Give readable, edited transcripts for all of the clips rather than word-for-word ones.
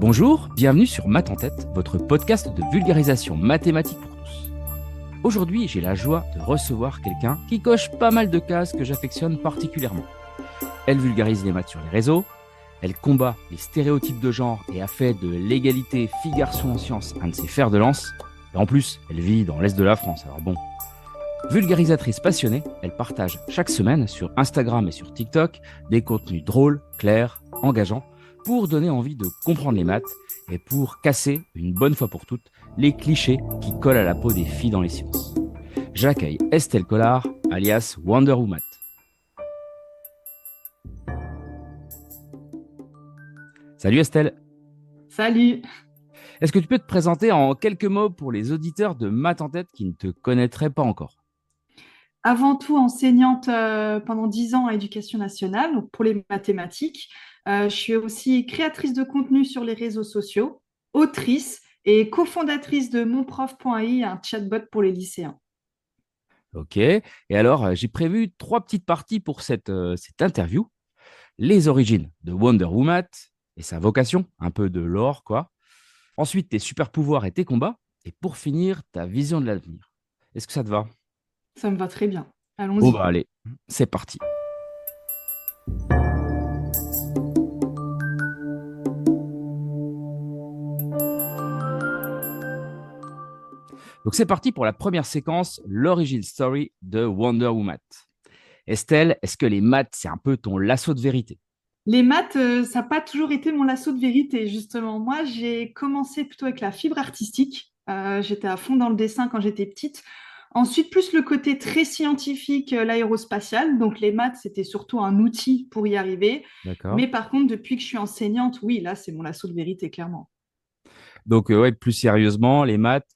Bonjour, bienvenue sur Math en tête, votre podcast de vulgarisation mathématique pour tous. Aujourd'hui, j'ai la joie de recevoir quelqu'un qui coche pas mal de cases que j'affectionne particulièrement. Elle vulgarise les maths sur les réseaux, elle combat les stéréotypes de genre et a fait de l'égalité filles-garçons en sciences un de ses fers de lance. Et en plus, elle vit dans l'Est de la France, alors bon. Vulgarisatrice passionnée, elle partage chaque semaine sur Instagram et sur TikTok des contenus drôles, clairs, engageants, pour donner envie de comprendre les maths et pour casser, une bonne fois pour toutes, les clichés qui collent à la peau des filles dans les sciences. J'accueille Estelle Collard, alias Wonder Woman. Salut Estelle. Salut. Est-ce que tu peux te présenter en quelques mots pour les auditeurs de Math en tête qui ne te connaîtraient pas encore? Avant tout, enseignante pendant 10 ans à Éducation nationale, donc pour les mathématiques. Je suis aussi créatrice de contenu sur les réseaux sociaux, autrice et cofondatrice de monprof.ai, un chatbot pour les lycéens. Ok. Et alors, j'ai prévu 3 petites parties pour cette interview. Les origines de Wonder Woman et sa vocation, un peu de lore, quoi. Ensuite, tes super pouvoirs et tes combats. Et pour finir, ta vision de l'avenir. Est-ce que ça te va? Ça me va très bien. Bon, bah Allons-y. allez, c'est parti. Donc c'est parti pour la première séquence, l'origin story de Wonder Woman. Estelle, est-ce que les maths, c'est un peu ton lasso de vérité? Les maths, ça n'a pas toujours été mon lasso de vérité, justement. Moi, j'ai commencé plutôt avec la fibre artistique. J'étais à fond dans le dessin quand j'étais petite. Ensuite, plus le côté très scientifique, l'aérospatial. Donc, les maths, c'était surtout un outil pour y arriver. D'accord. Mais par contre, depuis que je suis enseignante, oui, là, c'est mon lasso de vérité, clairement. Donc, ouais, plus sérieusement, les maths,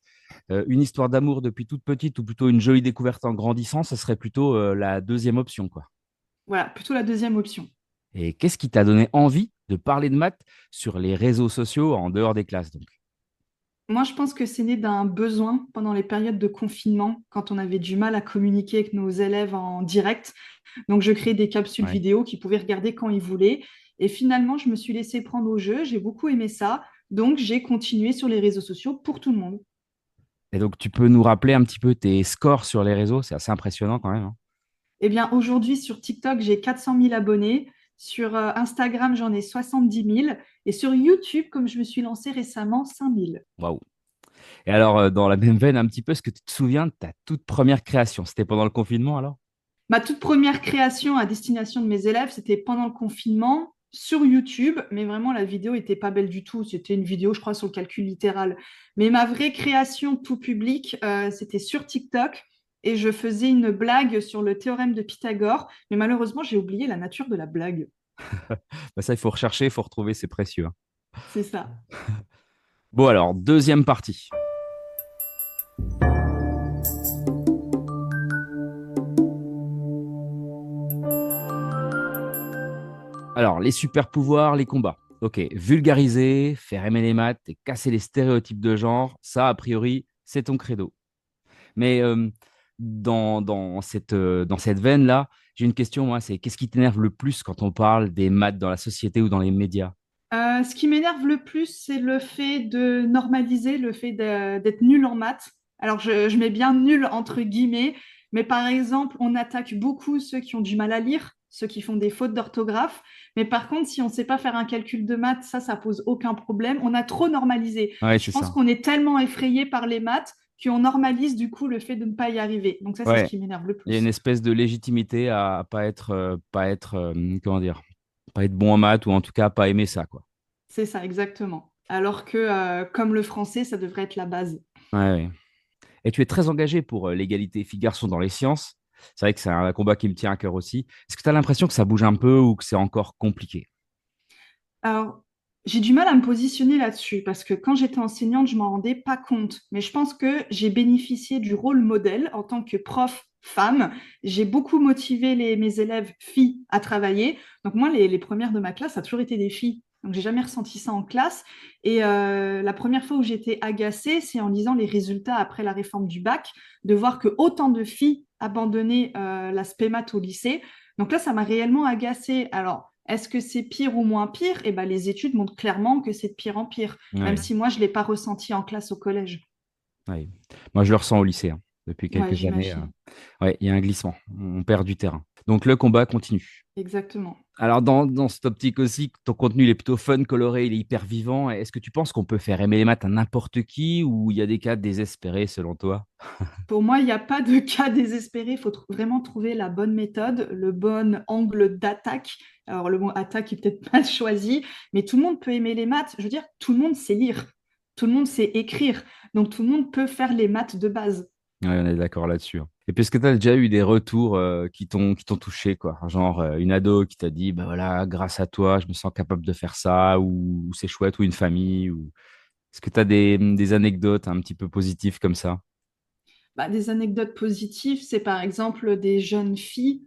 une histoire d'amour depuis toute petite ou plutôt une jolie découverte en grandissant, ça serait plutôt la deuxième option, quoi. Voilà, plutôt la deuxième option. Et qu'est-ce qui t'a donné envie de parler de maths sur les réseaux sociaux en dehors des classes, donc? Moi, je pense que c'est né d'un besoin pendant les périodes de confinement, quand on avait du mal à communiquer avec nos élèves en direct. Donc, je créais des capsules Ouais. vidéo qu'ils pouvaient regarder quand ils voulaient. Et finalement, je me suis laissée prendre au jeu. J'ai beaucoup aimé ça. Donc, j'ai continué sur les réseaux sociaux pour tout le monde. Et donc, tu peux nous rappeler un petit peu tes scores sur les réseaux? C'est assez impressionnant quand même, hein. Eh bien, aujourd'hui, sur TikTok, j'ai 400 000 abonnés. Sur Instagram, j'en ai 70 000. Et sur YouTube, comme je me suis lancée récemment, 5 000. Waouh. Et alors, dans la même veine, un petit peu, est-ce que tu te souviens de ta toute première création? C'était pendant le confinement alors? Ma toute première création à destination de mes élèves, c'était pendant le confinement sur YouTube, mais vraiment la vidéo était pas belle du tout. C'était une vidéo, je crois, sur le calcul littéral. Mais ma vraie création tout public, c'était sur TikTok et je faisais une blague sur le théorème de Pythagore, mais malheureusement, j'ai oublié la nature de la blague. Bah ça, il faut rechercher, il faut retrouver, c'est précieux, hein. C'est ça. Bon, alors, deuxième partie. Alors, les super pouvoirs, les combats. Ok, vulgariser, faire aimer les maths et casser les stéréotypes de genre, ça, a priori, c'est ton credo. Mais dans cette veine-là, j'ai une question, moi, c'est qu'est-ce qui t'énerve le plus quand on parle des maths dans la société ou dans les médias? Ce qui m'énerve le plus, c'est le fait de normaliser le fait d'être nul en maths. Alors, je mets bien nul entre guillemets, mais par exemple, on attaque beaucoup ceux qui ont du mal à lire, ceux qui font des fautes d'orthographe. Mais par contre, si on ne sait pas faire un calcul de maths, ça pose aucun problème. On a trop normalisé. Ouais, Je c'est pense ça. qu'on est tellement effrayé par les maths qu'on normalise du coup le fait de ne pas y arriver. Donc ça, c'est ce Ouais, qui m'énerve le il y a une plus. espèce de légitimité à pas être, comment dire, pas être bon en maths ou en tout cas pas aimer ça, quoi. C'est ça, exactement. Alors que, comme le français, ça devrait être la base. Ouais, ouais. Et tu es très engagé pour l'égalité filles-garçons dans les sciences. C'est vrai que c'est un combat qui me tient à cœur aussi. Est-ce que tu as l'impression que ça bouge un peu ou que c'est encore compliqué? Alors, j'ai du mal à me positionner là-dessus parce que quand j'étais enseignante, je m'en rendais pas compte. Mais je pense que j'ai bénéficié du rôle modèle en tant que prof femme. J'ai beaucoup motivé mes élèves filles à travailler. Donc moi, les premières de ma classe, ça a toujours été des filles. Donc j'ai jamais ressenti ça en classe. Et la première fois où j'étais agacée, c'est en lisant les résultats après la réforme du bac, de voir que autant de filles abandonnaient l'aspect maths au lycée. Donc là, ça m'a réellement agacée. Alors, Est-ce que c'est pire ou moins pire? Eh ben, les études montrent clairement que c'est de pire en pire, même Ouais, si moi, je ne l'ai pas ressenti en classe au collège. ouais. Moi, je le ressens au lycée, hein. Depuis Ouais, quelques années, j'imagine. ouais, il y a un glissement. On perd du terrain. Donc, le combat continue. Exactement. Alors, dans cette optique aussi, ton contenu il est plutôt fun, coloré, il est hyper vivant. Est-ce que tu penses qu'on peut faire aimer les maths à n'importe qui ou il y a des cas désespérés selon toi? Pour moi, il n'y a pas de cas désespéré. Il faut vraiment trouver la bonne méthode, le bon angle d'attaque. Alors, le mot attaque est peut-être pas choisi, mais tout le monde peut aimer les maths. Je veux dire, tout le monde sait lire, tout le monde sait écrire. Donc, tout le monde peut faire les maths de base. Ouais, on est d'accord là-dessus, hein. Et puis, est-ce que tu as déjà eu des retours qui t'ont touché, quoi? Genre une ado qui t'a dit, bah voilà, grâce à toi, je me sens capable de faire ça, ou c'est chouette, ou une famille, ou est-ce que tu as des anecdotes un petit peu positives comme ça? Bah, des anecdotes positives, c'est par exemple des jeunes filles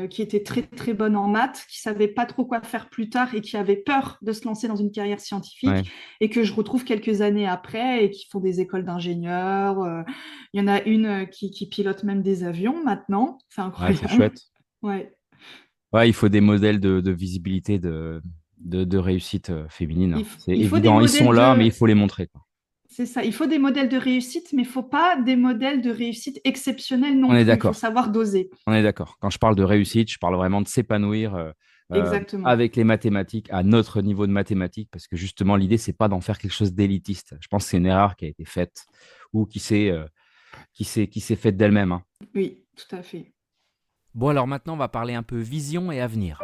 qui étaient très très bonnes en maths, qui savaient pas trop quoi faire plus tard et qui avaient peur de se lancer dans une carrière Ouais, scientifique et que je retrouve quelques années après et qui font des écoles d'ingénieurs. Il y en a une qui pilote même des avions maintenant, c'est ouais, c'est incroyable. chouette. Ouais. Ouais, il faut des modèles de visibilité, de réussite féminine, hein. C'est Il faut des évident, ils sont modèles là, mais il de, faut les montrer, quoi. c'est ça, il faut des modèles de réussite, mais il faut pas des modèles de réussite exceptionnels non On est plus. Il faut d'accord. savoir doser. On est d'accord. Quand je parle de réussite, je parle vraiment de s'épanouir Exactement. avec les mathématiques, à notre niveau de mathématiques, parce que justement, l'idée, c'est pas d'en faire quelque chose d'élitiste. Je pense que c'est une erreur qui a été faite ou qui s'est faite d'elle-même, hein. Oui, tout à fait. Bon, alors maintenant, on va parler un peu vision et avenir.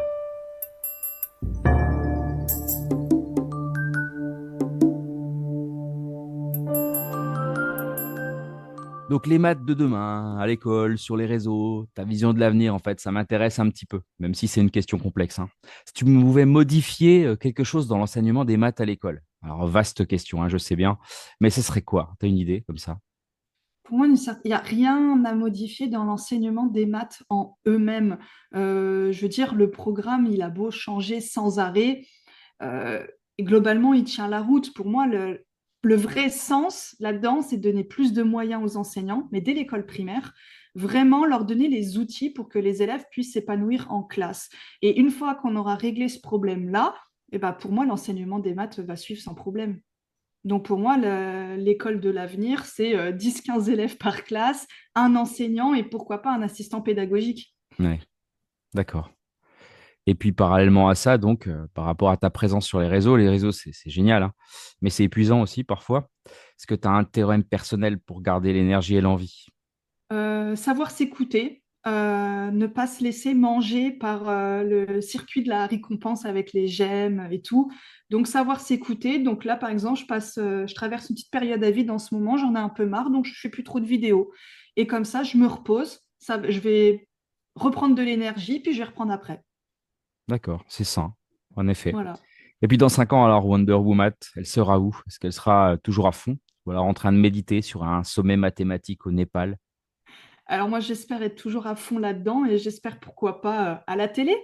Donc, les maths de demain, à l'école, sur les réseaux, ta vision de l'avenir, en fait, ça m'intéresse un petit peu, même si c'est une question complexe, hein. Si tu pouvais modifier quelque chose dans l'enseignement des maths à l'école, alors vaste question, hein, je sais bien, mais ce serait quoi? Tu as une idée comme ça? Pour moi, il n'y a rien à modifier dans l'enseignement des maths en eux-mêmes. Je veux dire, le programme, il a beau changer sans arrêt. Et globalement, il tient la route. Pour moi, le vrai sens là-dedans, c'est de donner plus de moyens aux enseignants, mais dès l'école primaire, vraiment leur donner les outils pour que les élèves puissent s'épanouir en classe. Et une fois qu'on aura réglé ce problème-là, eh ben, pour moi, l'enseignement des maths va suivre sans problème. Donc pour moi, l'école de l'avenir, c'est 10-15 élèves par classe, un enseignant et pourquoi pas un assistant pédagogique. Ouais, d'accord. Et puis parallèlement à ça, donc par rapport à ta présence sur les réseaux, c'est génial, hein, mais c'est épuisant aussi parfois. Est-ce que tu as un théorème personnel pour garder l'énergie et l'envie? Savoir s'écouter, ne pas se laisser manger par le circuit de la récompense avec les j'aime et tout. Donc savoir s'écouter. Donc là, par exemple, je traverse une petite période à vide en ce moment, j'en ai un peu marre, donc je fais plus trop de vidéos. Et comme ça, je me repose. Je vais reprendre de l'énergie, puis je vais reprendre après. D'accord, c'est sain, en effet. Voilà. Et puis dans 5 ans, alors Wonder Woman, elle sera où? Est-ce qu'elle sera toujours à fond ou alors en train de méditer sur un sommet mathématique au Népal? Alors moi, j'espère être toujours à fond là-dedans et j'espère pourquoi pas à la télé.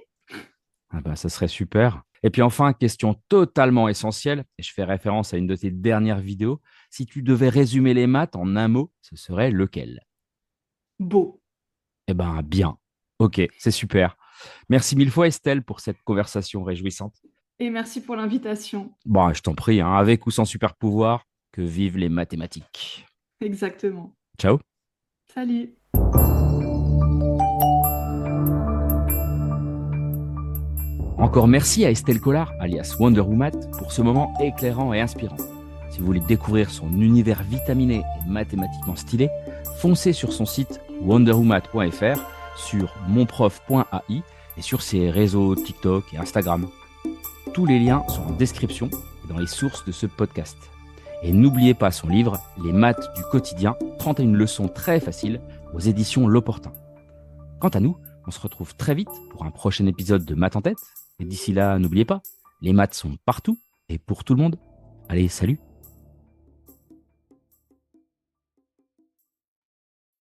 Ah bah, ça serait super. Et puis enfin, question totalement essentielle, et je fais référence à une de tes dernières vidéos. Si tu devais résumer les maths en un mot, ce serait lequel? Beau. Eh ben, bien. Ok, c'est super. Merci mille fois, Estelle, pour cette conversation réjouissante. Et merci pour l'invitation. Bon, je t'en prie, hein, avec ou sans super pouvoir, que vivent les mathématiques. Exactement. Ciao. Salut. Encore merci à Estelle Collard, alias Wonder Woman, pour ce moment éclairant et inspirant. Si vous voulez découvrir son univers vitaminé et mathématiquement stylé, foncez sur son site wonderwoman.fr, sur monprof.ai et sur ses réseaux TikTok et Instagram. Tous les liens sont en description et dans les sources de ce podcast. Et n'oubliez pas son livre Les maths du quotidien, 31 leçons très faciles aux éditions L'Opportun. Quant à nous, on se retrouve très vite pour un prochain épisode de Maths en tête. Et d'ici là, n'oubliez pas, les maths sont partout et pour tout le monde. Allez, salut!